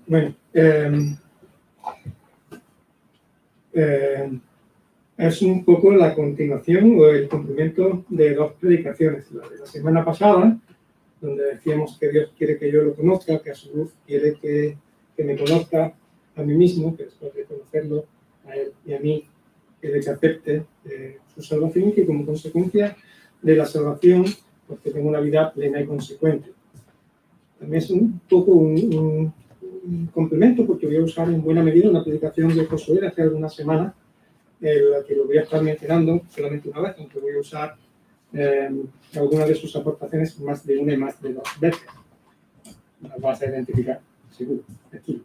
Bueno, es un poco la continuación o el cumplimiento de dos predicaciones. La de la semana pasada, donde decíamos que Dios quiere que yo lo conozca, que a su luz quiere que me conozca a mí mismo, que después de conocerlo a Él y a mí, quiere que acepte su salvación y que como consecuencia de la salvación, pues que tenga una vida plena y consecuente. También es un poco un complemento, porque voy a usar en buena medida una predicación de Josué de hace algunas semanas, la que lo voy a estar mencionando solamente una vez, aunque voy a usar algunas de sus aportaciones más de una y más de dos veces. Las vas a identificar, seguro. Aquí.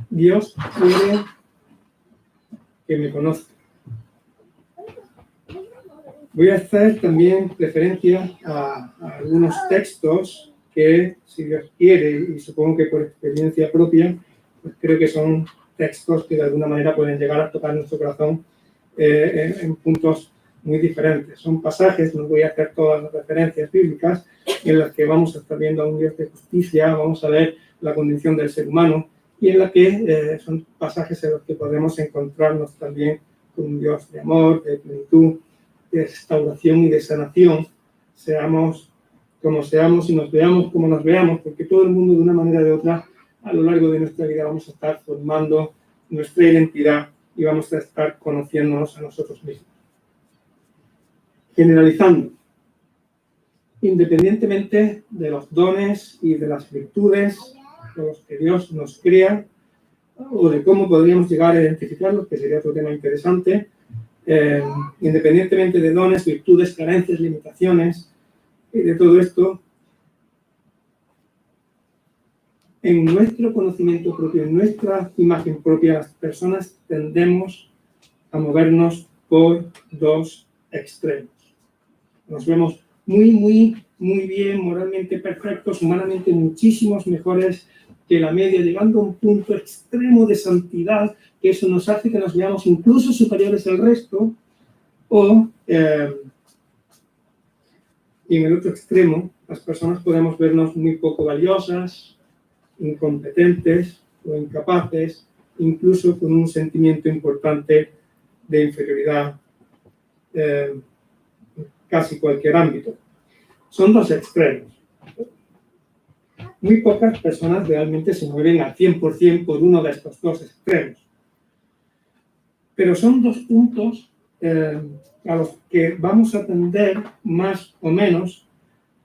Dios quiere que me conozca. Voy a hacer también referencia a algunos textos que, si Dios quiere, y supongo que por experiencia propia, pues creo que son textos que de alguna manera pueden llegar a tocar nuestro corazón en puntos muy diferentes. Son pasajes, no voy a hacer todas las referencias bíblicas, en las que vamos a estar viendo a un Dios de justicia, vamos a ver la condición del ser humano, y en la que son pasajes en los que podemos encontrarnos también con un Dios de amor, de plenitud, de restauración y de sanación, seamos como seamos y nos veamos como nos veamos, porque todo el mundo de una manera o de otra a lo largo de nuestra vida vamos a estar formando nuestra identidad y vamos a estar conociéndonos a nosotros mismos. Generalizando, independientemente de los dones y de las virtudes con los que Dios nos crea, o de cómo podríamos llegar a identificarlos, que sería otro tema interesante, independientemente de dones, virtudes, carencias, limitaciones y de todo esto, en nuestro conocimiento propio, en nuestra imagen propia, las personas tendemos a movernos por dos extremos. Nos vemos muy bien, moralmente perfectos, humanamente muchísimos mejores que la media, llegando a un punto extremo de santidad, que eso nos hace que nos veamos incluso superiores al resto, o y en el otro extremo, las personas podemos vernos muy poco valiosas, incompetentes o incapaces, incluso con un sentimiento importante de inferioridad en casi cualquier ámbito. Son dos extremos. Muy pocas personas realmente se mueven al 100% por uno de estos dos extremos. Pero son dos puntos a los que vamos a tender más o menos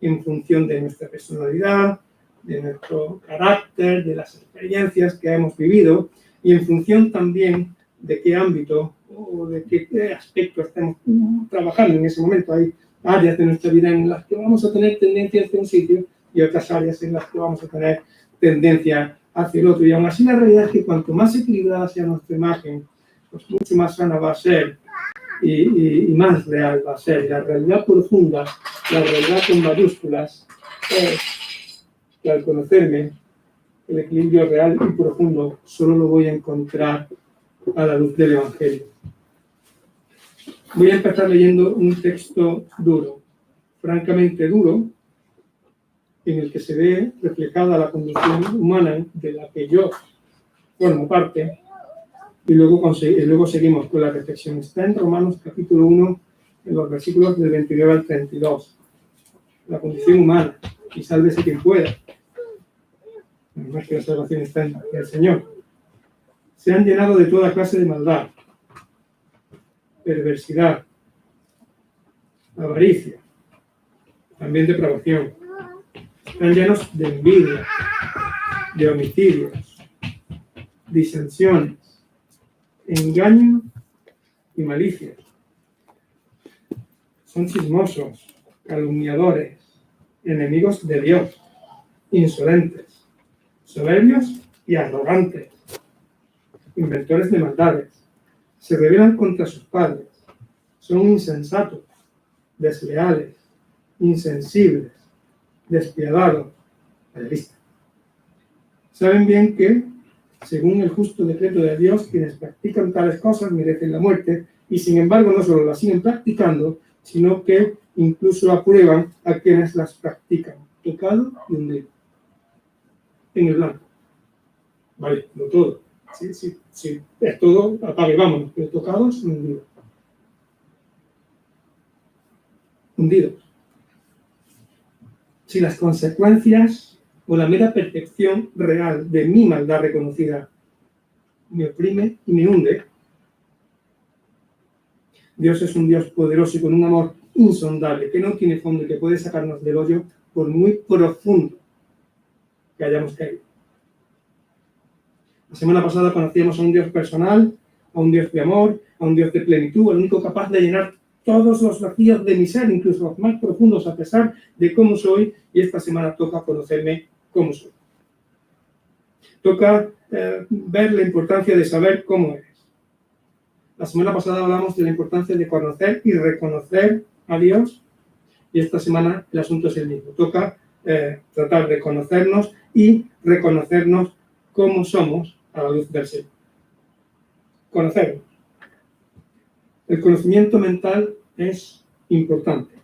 en función de nuestra personalidad, de nuestro carácter, de las experiencias que hemos vivido y en función también de qué ámbito o de qué aspecto estemos trabajando en ese momento. Hay áreas de nuestra vida en las que vamos a tener tendencia hacia un sitio y otras áreas en las que vamos a tener tendencia hacia el otro. Y aún así la realidad es que cuanto más equilibrada sea nuestra imagen, pues mucho más sana va a ser y más real va a ser. Y la realidad profunda, la realidad con mayúsculas, es que al conocerme, el equilibrio real y profundo solo lo voy a encontrar a la luz del Evangelio. Voy a empezar leyendo un texto duro, francamente duro, en el que se ve reflejada la condición humana de la que yo formo parte, y luego seguimos con la reflexión. Está en Romanos capítulo 1, en los versículos del 29 al 32. La condición humana, y sálvese quien pueda. Además que la salvación está en el Señor. Se han llenado de toda clase de maldad, perversidad, avaricia, también depravación. Están llenos de envidia, de homicidios, disensiones, engaño y malicia. Son chismosos, calumniadores, enemigos de Dios, insolentes, soberbios y arrogantes, inventores de maldades, se rebelan contra sus padres, son insensatos, desleales, insensibles, despiadados, egoístas. Saben bien que, según el justo decreto de Dios, quienes practican tales cosas merecen la muerte, y sin embargo no solo las siguen practicando, sino que incluso aprueban a quienes las practican. tocado y hundido. En el blanco. Vale, no todo. Sí, es todo, apague, vámonos, pero tocados y hundidos. Hundidos. Si las consecuencias o la mera percepción real de mi maldad reconocida me oprime y me hunde, Dios es un Dios poderoso y con un amor insondable, que no tiene fondo y que puede sacarnos del hoyo por muy profundo que hayamos caído. La semana pasada conocíamos a un Dios personal, a un Dios de amor, a un Dios de plenitud, al único capaz de llenar todos los vacíos de mi ser, incluso los más profundos, a pesar de cómo soy, y esta semana toca conocerme cómo soy. Toca ver la importancia de saber cómo eres. La semana pasada hablamos de la importancia de conocer y reconocer a Dios, y esta semana el asunto es el mismo. Toca tratar de conocernos y reconocernos cómo somos a la luz del Señor. Conocernos. El conocimiento mental es importante.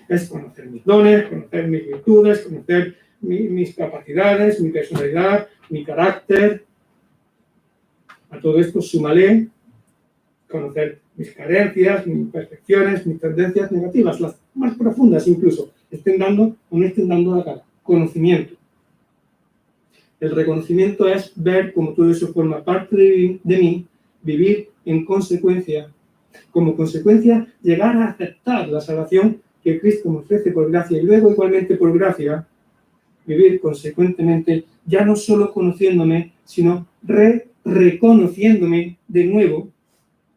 Es conocer mis dones, conocer mis virtudes, conocer mis capacidades, mi personalidad, mi carácter. A todo esto súmale conocer mis carencias, mis imperfecciones, mis tendencias negativas, las más profundas incluso, estén dando o no estén dando la cara. Conocimiento. El reconocimiento es ver cómo todo eso forma parte de mí, vivir en consecuencia. Como consecuencia, llegar a aceptar la salvación que Cristo me ofrece por gracia y luego igualmente por gracia, vivir consecuentemente, ya no solo conociéndome, sino reconociéndome de nuevo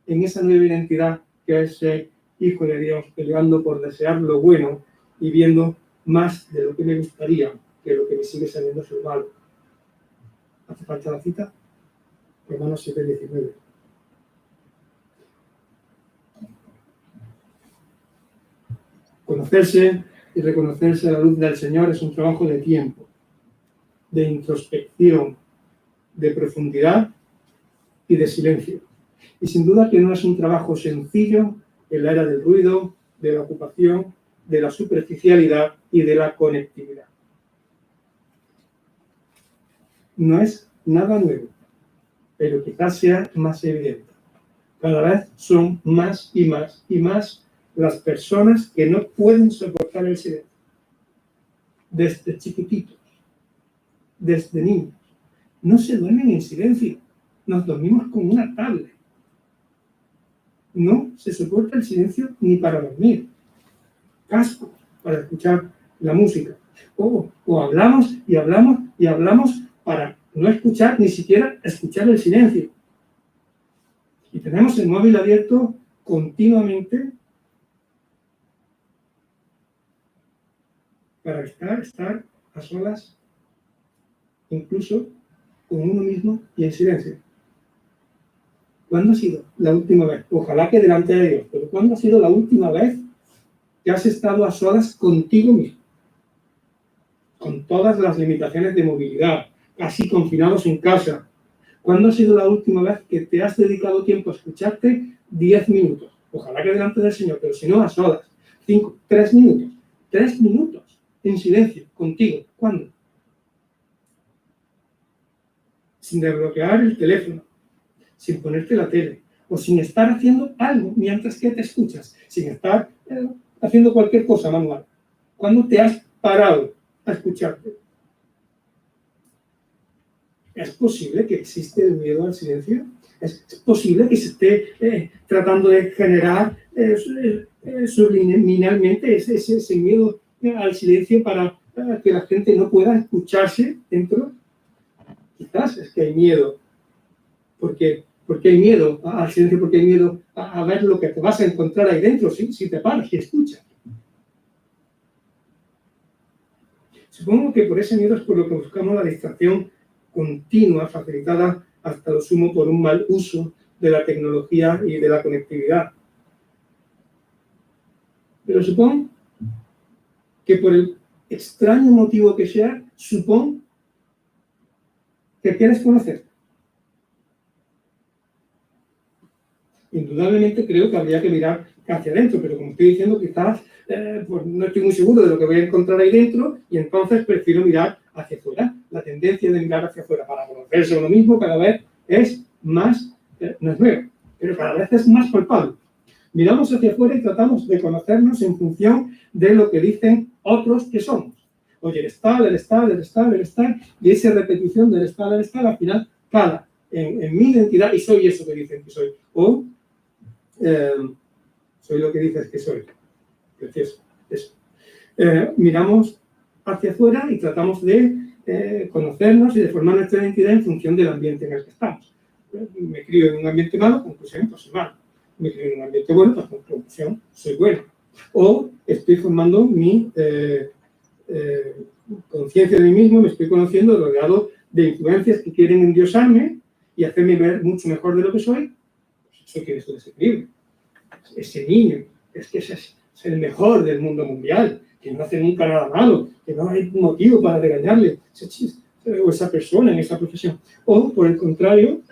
en esa nueva identidad que es ser hijo de Dios, peleando por desear lo bueno y viendo más de lo que me gustaría que lo que me sigue saliendo ser malo. ¿Hace falta la cita? Romanos 7:19. Conocerse y reconocerse a la luz del Señor es un trabajo de tiempo, de introspección, de profundidad y de silencio. Y sin duda que no es un trabajo sencillo en la era del ruido, de la ocupación, de la superficialidad y de la conectividad. No es nada nuevo, pero quizás sea más evidente. Cada vez son más y más y más las personas que no pueden soportar el silencio. Desde chiquititos, desde niños. No se duermen en silencio. Nos dormimos con una tablet. No se soporta el silencio ni para dormir. Cascos para escuchar la música. O hablamos y hablamos y hablamos para no escuchar, ni siquiera escuchar el silencio. Y tenemos el móvil abierto continuamente para estar a solas, incluso con uno mismo y en silencio. ¿Cuándo ha sido la última vez? Ojalá que delante de Dios, pero ¿cuándo ha sido la última vez que has estado a solas contigo mismo? Con todas las limitaciones de movilidad, casi confinados en casa. ¿Cuándo ha sido la última vez que te has dedicado tiempo a escucharte 10 minutos? Ojalá que delante del Señor, pero si no, a solas. 5, 3 minutos. 3 minutos en silencio, contigo. ¿Cuándo? Sin desbloquear el teléfono, sin ponerte la tele, o sin estar haciendo algo mientras que te escuchas, sin estar haciendo cualquier cosa manual. ¿Cuándo te has parado a escucharte? ¿Es posible que existe el miedo al silencio? ¿Es posible que se esté tratando de generar subliminalmente ese miedo al silencio para que la gente no pueda escucharse dentro? Quizás es que hay miedo. Porque hay miedo al silencio, porque hay miedo a ver lo que te vas a encontrar ahí dentro si te paras y escuchas. Supongo que por ese miedo es por lo que buscamos la distracción continua, facilitada hasta lo sumo por un mal uso de la tecnología y de la conectividad. Pero supongo que por el extraño motivo que sea, supongo que quieres conocer. Indudablemente creo que habría que mirar hacia adentro, pero como estoy diciendo, quizás pues no estoy muy seguro de lo que voy a encontrar ahí dentro y entonces prefiero mirar hacia afuera. La tendencia de mirar hacia afuera para conocerse a uno mismo cada vez es más, no es nueva, pero cada vez es más palpable. Miramos hacia afuera y tratamos de conocernos en función de lo que dicen otros que somos. Oye, el estar, el estar, el estar, el estar, y esa repetición del estar, al final cala en mi identidad y soy eso que dicen que soy. O soy lo que dices que soy. Precioso. Eso. Miramos hacia afuera y tratamos de conocernos y de formar nuestra identidad en función del ambiente en el que estamos. Me crío en un ambiente malo, conclusión, pues soy malo. Me crío en un ambiente bueno, pues conclusión, soy bueno. O estoy formando mi conciencia de mí mismo, me estoy conociendo rodeado de influencias que quieren endiosarme y hacerme ver mucho mejor de lo que soy. Pues eso quiere su desequilibrio. Ese niño, es que es el mejor del mundo mundial, que no hace nunca nada malo, que no hay motivo para regañarle o esa persona en esa profesión. O, por el contrario,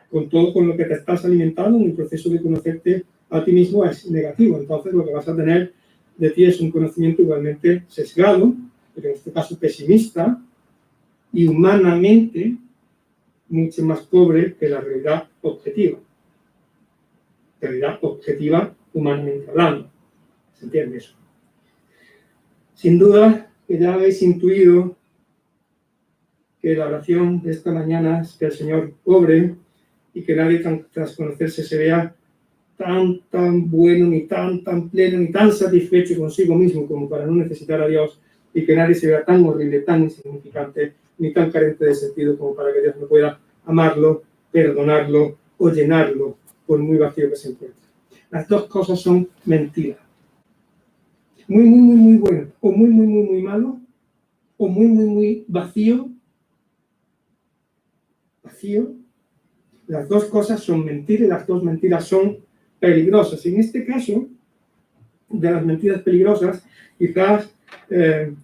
con todo con lo que te estás alimentando en el proceso de conocerte a ti mismo es negativo. Entonces, lo que vas a tener de ti es un conocimiento igualmente sesgado, pero en este caso pesimista, y humanamente mucho más pobre que la realidad objetiva. Realidad objetiva, humanamente hablando. ¿Se entiende eso? Sin duda, que ya habéis intuido que la oración de esta mañana es que el Señor obre y que nadie tras conocerse se vea tan bueno, ni tan pleno, ni tan satisfecho consigo mismo como para no necesitar a Dios, y que nadie se vea tan horrible, tan insignificante, ni tan carente de sentido como para que Dios no pueda amarlo, perdonarlo o llenarlo por muy vacío que se encuentre. Las dos cosas son mentiras. Muy bueno, o muy malo, o muy vacío. Las dos cosas son mentiras y las dos mentiras son peligrosas. En este caso, de las mentiras peligrosas, quizás,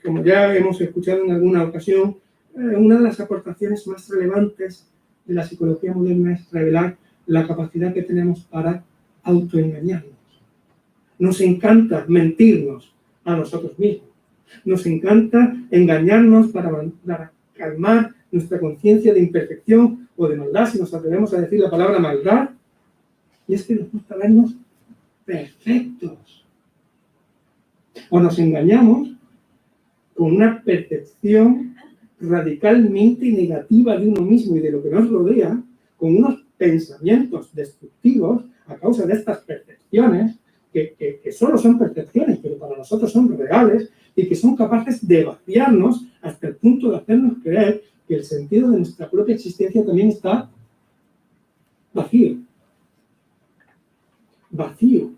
como ya hemos escuchado en alguna ocasión, una de las aportaciones más relevantes de la psicología moderna es revelar la capacidad que tenemos para autoengañarnos. Nos encanta mentirnos a nosotros mismos. Nos encanta engañarnos para calmar nuestra conciencia de imperfección o de maldad, si nos atrevemos a decir la palabra maldad. Y es que nos gusta vernos perfectos. O nos engañamos con una percepción radicalmente negativa de uno mismo y de lo que nos rodea, con unos pensamientos destructivos a causa de estas percepciones, que solo son percepciones, pero para nosotros son reales, y que son capaces de vaciarnos hasta el punto de hacernos creer que el sentido de nuestra propia existencia también está vacío. Vacío.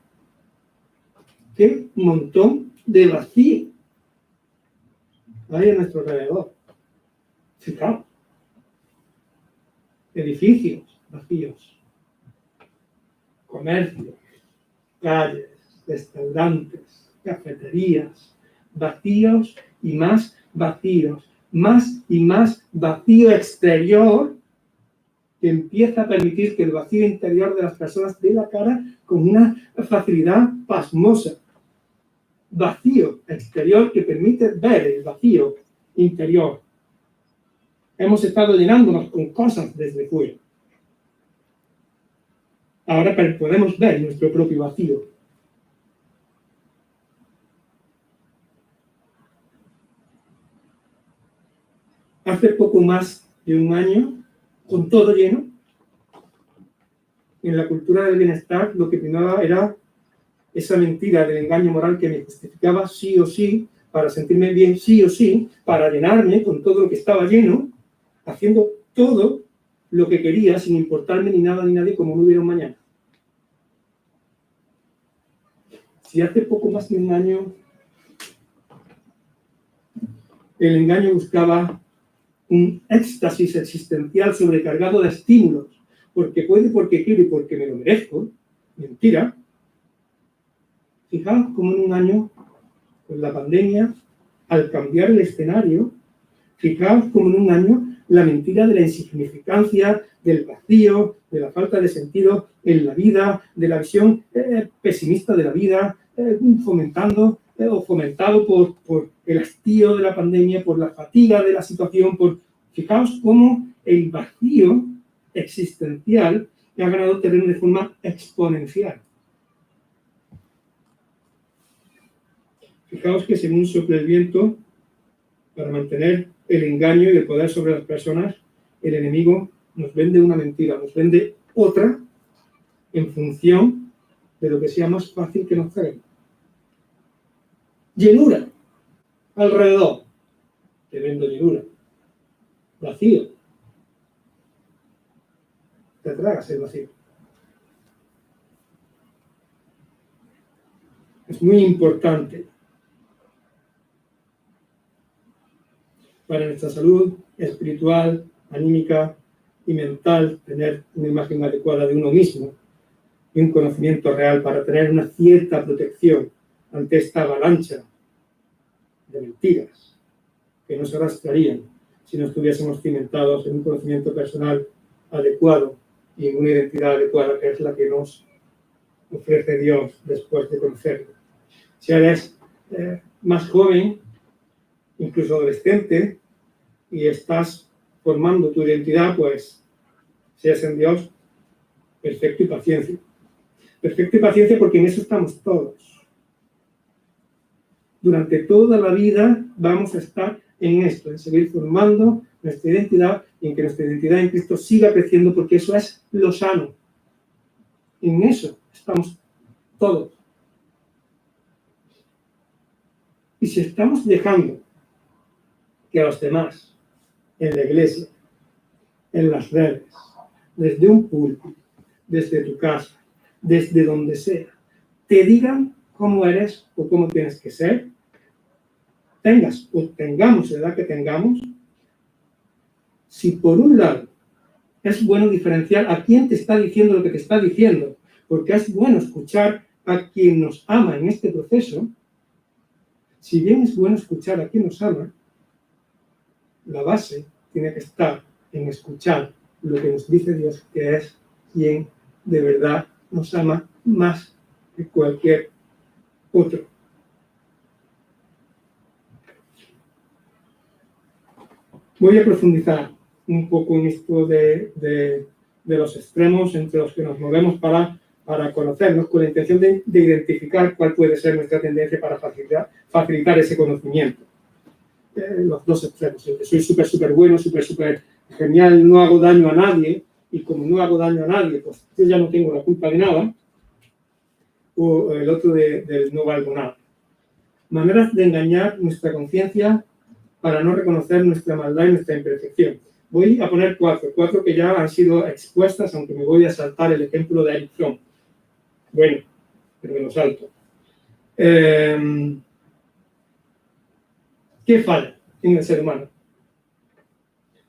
Qué montón de vacío hay a nuestro alrededor. Fijaos. Edificios vacíos. Comercios, calles, restaurantes, cafeterías, vacíos y más vacíos. Más y más vacío exterior que empieza a permitir que el vacío interior de las personas dé la cara con una facilidad pasmosa. Vacío exterior que permite ver el vacío interior. Hemos estado llenándonos con cosas desde fuera. Ahora podemos ver nuestro propio vacío. Hace poco más de un año, con todo lleno, en la cultura del bienestar lo que primaba era esa mentira del engaño moral que me justificaba sí o sí, para sentirme bien sí o sí, para llenarme con todo lo que estaba lleno, haciendo todo lo que quería sin importarme ni nada ni nadie como no hubiera un mañana. Si hace poco más de un año el engaño buscaba un éxtasis existencial sobrecargado de estímulos, porque puede, porque quiero y porque me lo merezco, mentira. Fijaos cómo en un año, con la pandemia, al cambiar el escenario, fijaos cómo en un año la mentira de la insignificancia, del vacío, de la falta de sentido en la vida, de la visión pesimista de la vida, fomentado por el hastío de la pandemia, por la fatiga de la situación, fijaos cómo el vacío existencial ha ganado terreno de forma exponencial. Fijaos que según sopla el viento, para mantener el engaño y el poder sobre las personas, el enemigo nos vende una mentira, nos vende otra en función de lo que sea más fácil que nos traiga. Llenura alrededor, te vendo llenura. Vacío, te tragas el vacío. Es muy importante para nuestra salud espiritual, anímica y mental tener una imagen adecuada de uno mismo y un conocimiento real para tener una cierta protección ante esta avalancha de mentiras que nos arrastrarían si no estuviésemos cimentados en un conocimiento personal adecuado y en una identidad adecuada, que es la que nos ofrece Dios después de conocerlo. Si eres más joven, incluso adolescente, y estás formando tu identidad, pues seas en Dios perfecto y paciencia. Perfecto y paciencia porque en eso estamos todos. Durante toda la vida vamos a estar en esto, en seguir formando nuestra identidad y en que nuestra identidad en Cristo siga creciendo, porque eso es lo sano. En eso estamos todos. Y si estamos dejando que a los demás, en la iglesia, en las redes, desde un púlpito, desde tu casa, desde donde sea, te digan cómo eres o cómo tienes que ser, tengas o tengamos la edad que tengamos, si por un lado es bueno diferenciar a quién te está diciendo lo que te está diciendo, porque es bueno escuchar a quien nos ama en este proceso, si bien es bueno escuchar a quien nos ama, la base tiene que estar en escuchar lo que nos dice Dios, que es quien de verdad nos ama más que cualquier otro. Voy a profundizar un poco en esto de los extremos entre los que nos movemos para conocernos, con la intención de identificar cuál puede ser nuestra tendencia para facilitar ese conocimiento. Los dos extremos, el que soy súper bueno, súper genial, no hago daño a nadie, y como no hago daño a nadie, pues yo ya no tengo la culpa de nada, o el otro del no valgo nada. Maneras de engañar nuestra conciencia para no reconocer nuestra maldad y nuestra imperfección. Voy a poner cuatro que ya han sido expuestas, aunque me voy a saltar el ejemplo de Eric Fromm. Bueno, pero me lo salto. ¿Qué falla en el ser humano?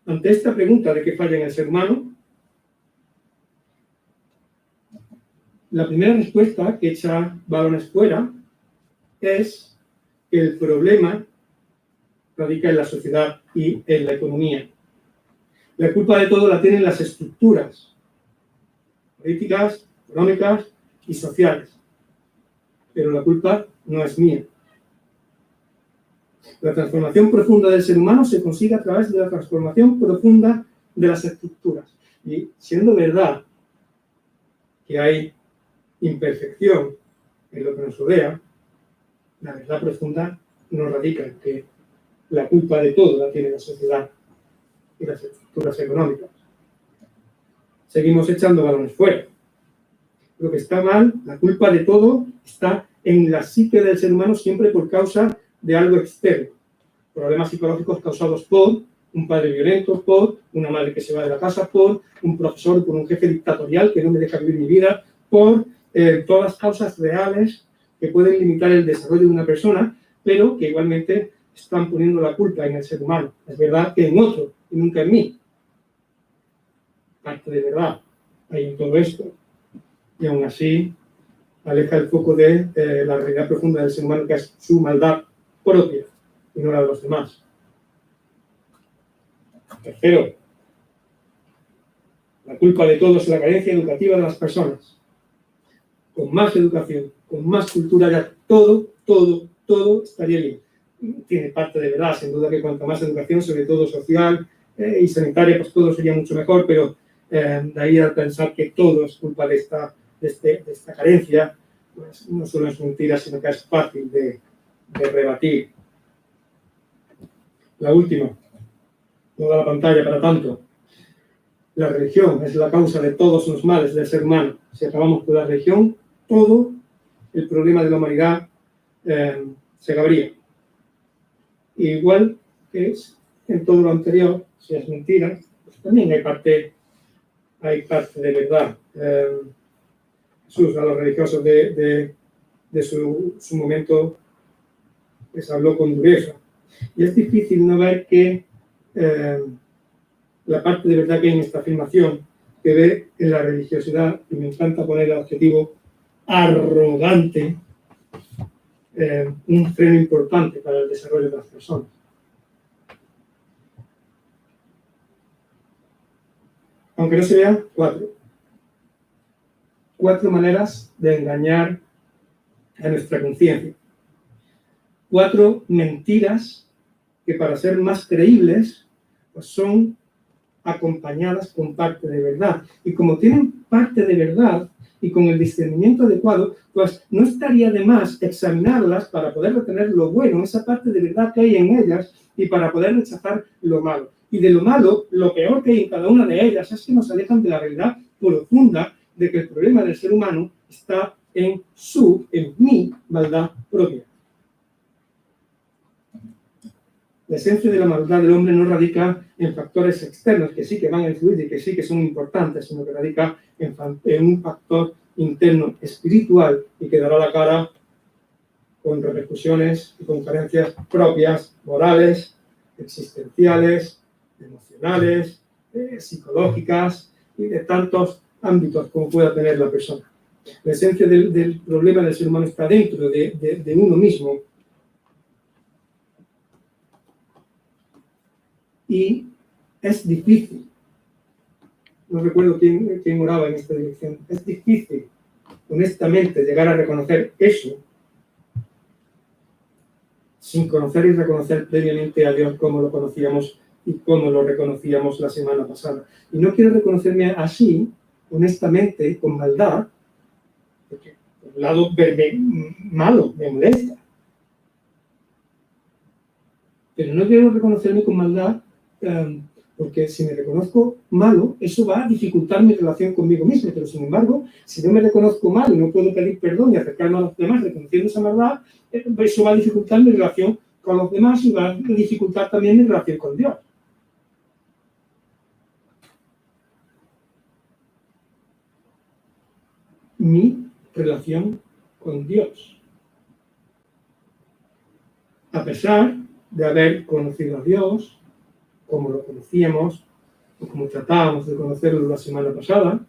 Ante esta pregunta de qué falla en el ser humano, la primera respuesta que echa balones fuera es que el problema radica en la sociedad y en la economía. La culpa de todo la tienen las estructuras políticas, económicas y sociales. Pero la culpa no es mía. La transformación profunda del ser humano se consigue a través de la transformación profunda de las estructuras. Y siendo verdad que hay imperfección en lo que nos rodea, la verdad profunda no radica en que la culpa de todo la tiene la sociedad y las estructuras económicas. Seguimos echando balones fuera. Lo que está mal, la culpa de todo, está en la psique del ser humano siempre por causa de algo externo. Problemas psicológicos causados por un padre violento, por una madre que se va de la casa, por un profesor, por un jefe dictatorial que no me deja vivir mi vida, por todas las causas reales que pueden limitar el desarrollo de una persona, pero que igualmente están poniendo la culpa en el ser humano. Es verdad que en otro y nunca en mí. Parte de verdad hay en todo esto. Y aún así aleja el foco de la realidad profunda del ser humano, que es su maldad propia y no la de los demás. Tercero, la culpa de todo es la carencia educativa de las personas. Con más educación, con más cultura, ya todo estaría bien. Tiene parte de verdad, sin duda que cuanto más educación, sobre todo social y sanitaria, pues todo sería mucho mejor, pero de ahí al pensar que todo es culpa de esta carencia, pues no solo es mentira, sino que es fácil de rebatir. La última, no da la pantalla para tanto. La religión es la causa de todos los males del ser humano. Si acabamos con la religión, todo el problema de la humanidad se acabaría. Igual que es en todo lo anterior, si es mentira, pues también hay parte de verdad. Jesús a los religiosos de su momento les habló con dureza. Y es difícil no ver que la parte de verdad que hay en esta afirmación, que ve en la religiosidad, y me encanta poner el adjetivo arrogante, un freno importante para el desarrollo de las personas. Aunque no se vean, cuatro maneras de engañar a nuestra conciencia. 4 mentiras que, para ser más creíbles, pues son acompañadas con parte de verdad. Y como tienen parte de verdad y con el discernimiento adecuado, pues no estaría de más examinarlas para poder retener lo bueno, esa parte de verdad que hay en ellas, y para poder rechazar lo malo. Y de lo malo, lo peor que hay en cada una de ellas es que nos alejan de la realidad profunda de que el problema del ser humano está en mi maldad propia. La esencia de la maldad del hombre no radica en factores externos que sí que van a influir y que sí que son importantes, sino que radica en un factor interno espiritual y que dará la cara con repercusiones y con carencias propias, morales, existenciales, emocionales, psicológicas y de tantos ámbitos como pueda tener la persona. La esencia del problema del ser humano está dentro de uno mismo. Y es difícil, no recuerdo quién oraba en esta dirección, es difícil, honestamente, llegar a reconocer eso sin conocer y reconocer previamente a Dios como lo conocíamos y como lo reconocíamos la semana pasada. Y no quiero reconocerme así, honestamente, con maldad, porque por un lado malo me molesta. Pero no quiero reconocerme con maldad porque si me reconozco malo, eso va a dificultar mi relación conmigo mismo. Pero sin embargo, si no me reconozco mal y no puedo pedir perdón y acercarme a los demás reconociendo esa maldad, eso va a dificultar mi relación con los demás y va a dificultar también mi relación con Dios. Mi relación con Dios. A pesar de haber conocido a Dios, como lo conocíamos, o como tratábamos de conocerlo la semana pasada,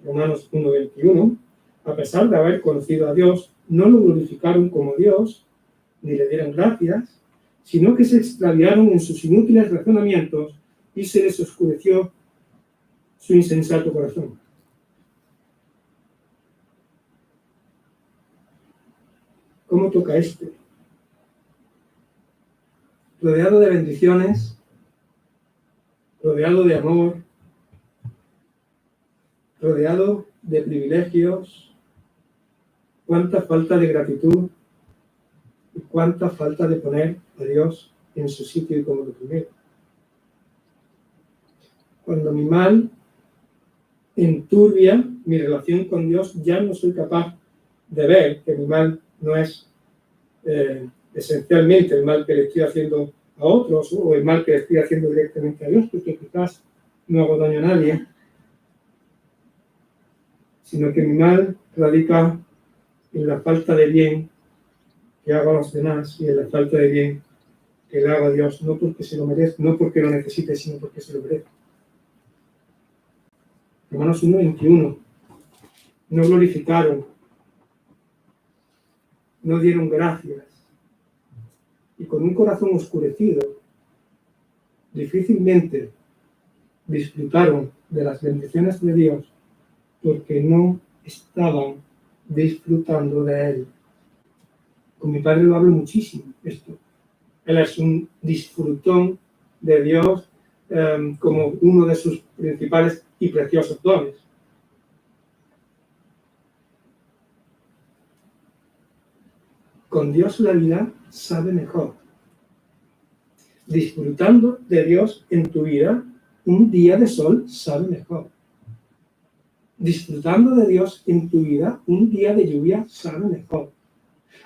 Romanos 1:21, a pesar de haber conocido a Dios, no lo glorificaron como Dios, ni le dieron gracias, sino que se extraviaron en sus inútiles razonamientos y se les oscureció su insensato corazón. ¿Cómo toca este? Rodeado de bendiciones, rodeado de amor, rodeado de privilegios, cuánta falta de gratitud y cuánta falta de poner a Dios en su sitio y como lo primero. Cuando mi mal enturbia mi relación con Dios, ya no soy capaz de ver que mi mal no es esencialmente el mal que le estoy haciendo a otros o el mal que le estoy haciendo directamente a Dios, porque quizás no hago daño a nadie, sino que mi mal radica en la falta de bien que hago a los demás y en la falta de bien que le hago a Dios, no porque se lo merezca, no porque lo necesite, sino porque se lo merece. Romanos 1:21. No glorificaron, no dieron gracias, y con un corazón oscurecido difícilmente disfrutaron de las bendiciones de Dios porque no estaban disfrutando de Él. Con mi padre lo hablo muchísimo esto. Él es un disfrutón de Dios como uno de sus principales y preciosos dones. Con Dios la vida sabe mejor. Disfrutando de Dios en tu vida, un día de sol sabe mejor. Disfrutando de Dios en tu vida, un día de lluvia sabe mejor.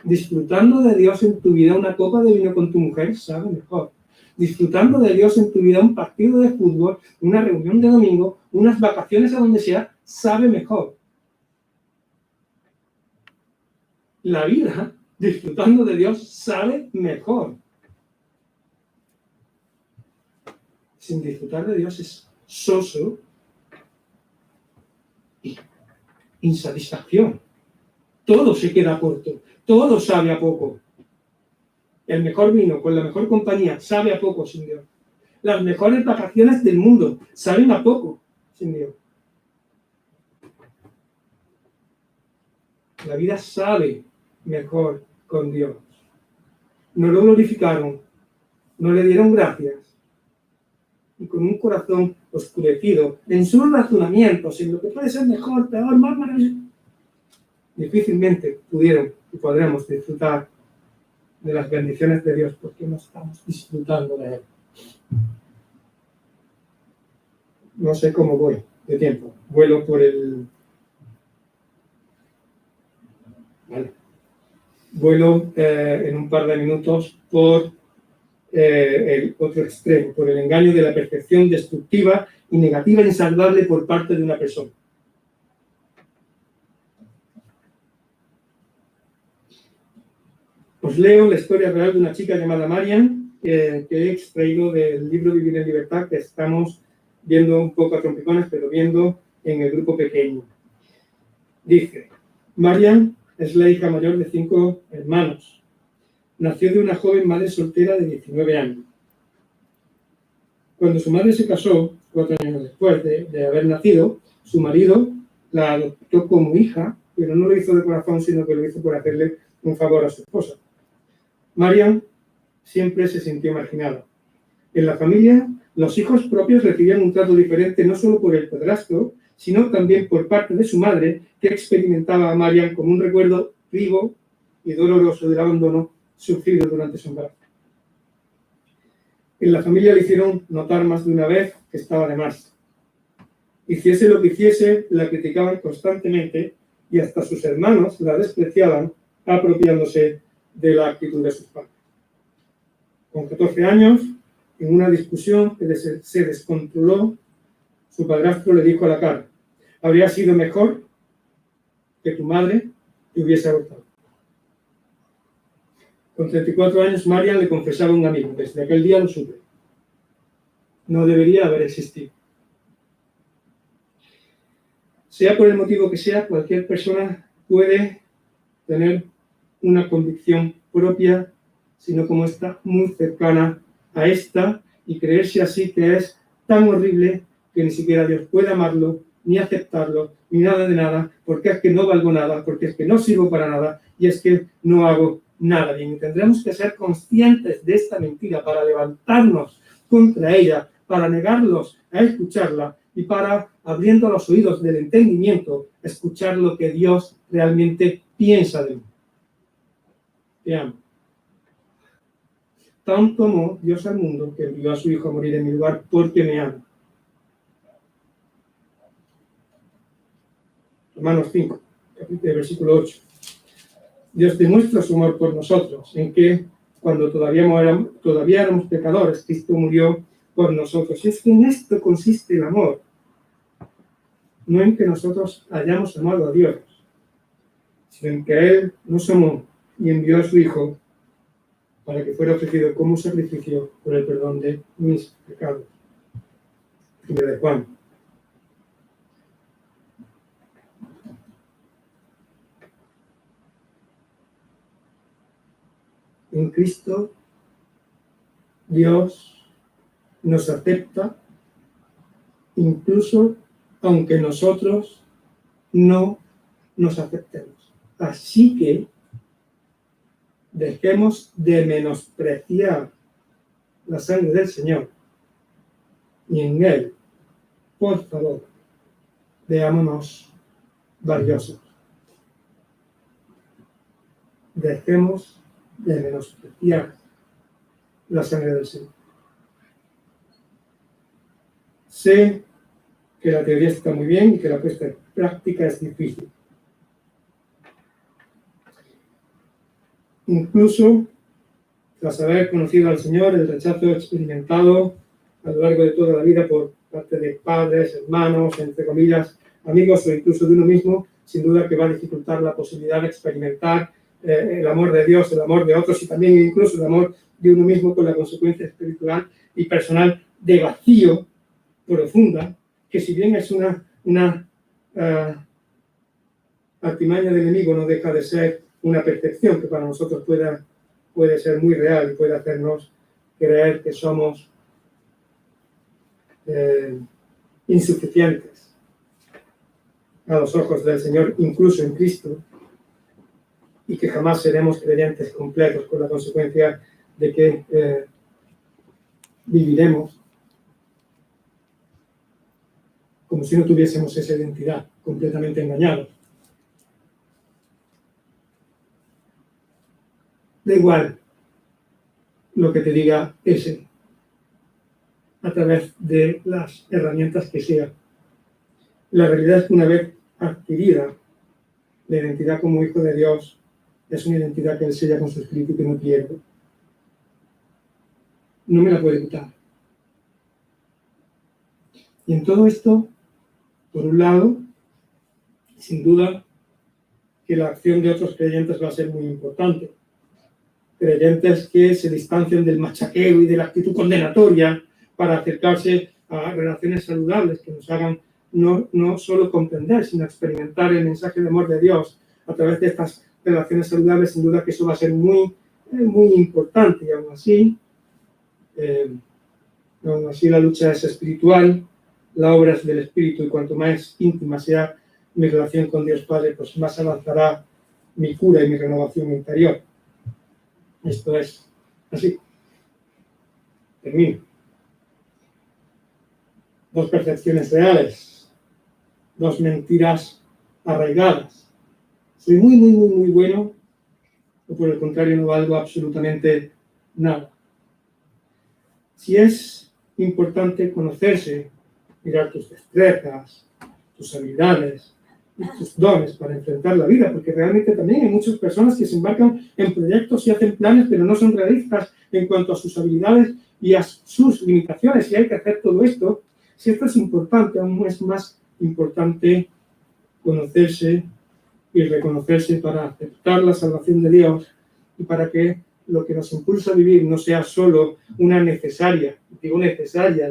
Disfrutando de Dios en tu vida, una copa de vino con tu mujer sabe mejor. Disfrutando de Dios en tu vida, un partido de fútbol, una reunión de domingo, unas vacaciones a donde sea, sabe mejor. La vida, disfrutando de Dios, sabe mejor. Sin disfrutar de Dios es soso y insatisfacción. Todo se queda corto, todo sabe a poco. El mejor vino con la mejor compañía sabe a poco sin Dios. Las mejores vacaciones del mundo saben a poco sin Dios. La vida sabe mejor con Dios. No lo glorificaron, no le dieron gracias. Y con un corazón oscurecido en sus razonamientos, en lo que puede ser mejor, peor, más maravilloso, difícilmente pudieron y podremos disfrutar de las bendiciones de Dios porque no estamos disfrutando de Él. No sé cómo voy de tiempo. Vuelo por el... Vale. Vuelo en un par de minutos por el otro extremo, por el engaño de la percepción destructiva y negativa e insalvable por parte de una persona. Os leo la historia real de una chica llamada Marian, que he extraído del libro Vivir en Libertad, que estamos viendo un poco a trompicones, pero viendo en el grupo pequeño. Dice, Marian es la hija mayor de 5 hermanos. Nació de una joven madre soltera de 19 años. Cuando su madre se casó, 4 años después de haber nacido, su marido la adoptó como hija, pero no lo hizo de corazón, sino que lo hizo por hacerle un favor a su esposa. Marian siempre se sintió marginada. En la familia, los hijos propios recibían un trato diferente no solo por el padrastro, sino también por parte de su madre, que experimentaba a Marian como un recuerdo vivo y doloroso del abandono sufrido durante su embarazo. En la familia le hicieron notar más de una vez que estaba de más. Hiciese lo que hiciese, la criticaban constantemente y hasta sus hermanos la despreciaban, apropiándose de la actitud de sus padres. Con 14 años, en una discusión que se descontroló, su padrastro le dijo a la cara, habría sido mejor que tu madre te hubiese abortado. Con 34 años, Marian le confesaba a un amigo, desde aquel día lo supe. No debería haber existido. Sea por el motivo que sea, cualquier persona puede tener una convicción propia, sino como está muy cercana a esta, y creerse así que es tan horrible que ni siquiera Dios puede amarlo, ni aceptarlo, ni nada de nada, porque es que no valgo nada, porque es que no sirvo para nada, y es que no hago nada bien. Y tendremos que ser conscientes de esta mentira para levantarnos contra ella, para negarlos a escucharla y para, abriendo los oídos del entendimiento, escuchar lo que Dios realmente piensa de mí. Te amo. Tanto amó Dios al mundo que envió a su Hijo a morir en mi lugar porque me ama. Romanos 5, versículo 8. Dios demuestra su amor por nosotros, en que cuando todavía éramos pecadores, Cristo murió por nosotros. Y es que en esto consiste el amor, no en que nosotros hayamos amado a Dios, sino en que Él nos amó y envió a su Hijo para que fuera ofrecido como sacrificio por el perdón de mis pecados. Primera de Juan. En Cristo, Dios nos acepta incluso aunque nosotros no nos aceptemos. Así que dejemos de menospreciar la sangre del Señor y en Él, por favor, veámonos valiosos. Dejemos de menospreciar la sangre del Señor. Sé que la teoría está muy bien y que la puesta en práctica es difícil. Incluso tras haber conocido al Señor, el rechazo experimentado a lo largo de toda la vida por parte de padres, hermanos, entre comillas, amigos o incluso de uno mismo, sin duda que va a dificultar la posibilidad de experimentar el amor de Dios, el amor de otros y también incluso el amor de uno mismo con la consecuencia espiritual y personal de vacío profunda, que si bien es una artimaña del enemigo, no deja de ser una percepción que para nosotros puede ser muy real y puede hacernos creer que somos insuficientes a los ojos del Señor, incluso en Cristo, y que jamás seremos creyentes completos, con la consecuencia de que viviremos como si no tuviésemos esa identidad, completamente engañados. Da igual lo que te diga ese, a través de las herramientas que sea. La realidad es que una vez adquirida la identidad como hijo de Dios, es una identidad que Él sella con su espíritu y que no pierde. No me la puede quitar. Y en todo esto, por un lado, sin duda que la acción de otros creyentes va a ser muy importante. Creyentes que se distancian del machaqueo y de la actitud condenatoria para acercarse a relaciones saludables que nos hagan no solo comprender, sino experimentar el mensaje de amor de Dios a través de estas relaciones saludables. Sin duda que eso va a ser muy importante, y aún así la lucha es espiritual, la obra es del Espíritu, y cuanto más íntima sea mi relación con Dios Padre, pues más avanzará mi cura y mi renovación interior. Esto es así. Termino. Dos percepciones reales, dos mentiras arraigadas. Soy muy bueno, o por el contrario no valgo absolutamente nada. Si es importante conocerse, mirar tus destrezas, tus habilidades y tus dones para enfrentar la vida, porque realmente también hay muchas personas que se embarcan en proyectos y hacen planes, pero no son realistas en cuanto a sus habilidades y a sus limitaciones, y hay que hacer todo esto. Si esto es importante, aún es más importante conocerse y reconocerse para aceptar la salvación de Dios y para que lo que nos impulsa a vivir no sea solo una necesaria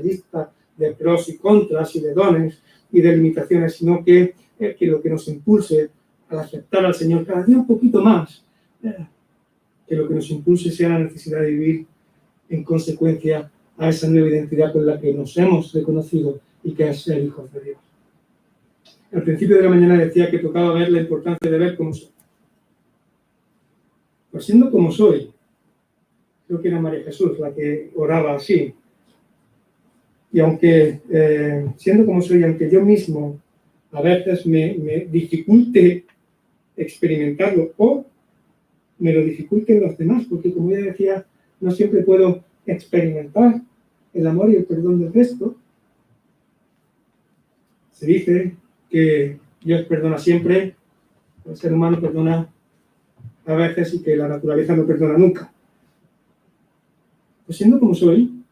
lista de pros y contras y de dones y de limitaciones, sino que lo que nos impulse a aceptar al Señor cada día un poquito más, que lo que nos impulse sea la necesidad de vivir en consecuencia a esa nueva identidad con la que nos hemos reconocido y que es ser hijos de Dios. Al principio de la mañana decía que tocaba ver la importancia de ver cómo soy. Pues siendo como soy, creo que era María Jesús la que oraba así. Y aunque, siendo como soy, aunque yo mismo a veces me dificulte experimentarlo o me lo dificulten los demás, porque como ya decía, no siempre puedo experimentar el amor y el perdón del resto. Se dice que Dios perdona siempre, el ser humano perdona a veces y que la naturaleza no perdona nunca. Pues siendo como soy,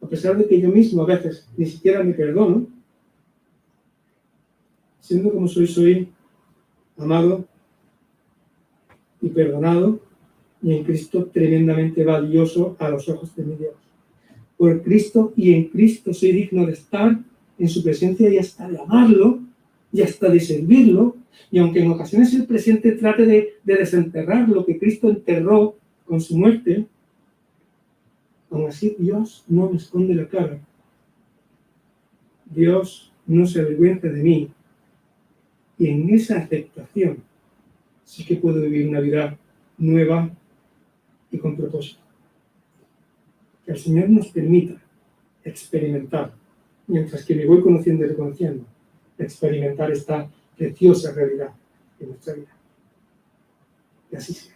a pesar de que yo mismo a veces ni siquiera me perdono, siendo como soy amado y perdonado, y en Cristo tremendamente valioso a los ojos de mi Dios. Por Cristo y en Cristo soy digno de estar en su presencia y hasta de amarlo y hasta de servirlo, y aunque en ocasiones el presente trate de desenterrar lo que Cristo enterró con su muerte, aún así Dios no me esconde la cara. Dios no se avergüenza de mí. Y en esa aceptación sí que puedo vivir una vida nueva y con propósito. Que el Señor nos permita experimentar, mientras que me voy conociendo y reconociendo, experimentar esta preciosa realidad en nuestra vida. Y así sea.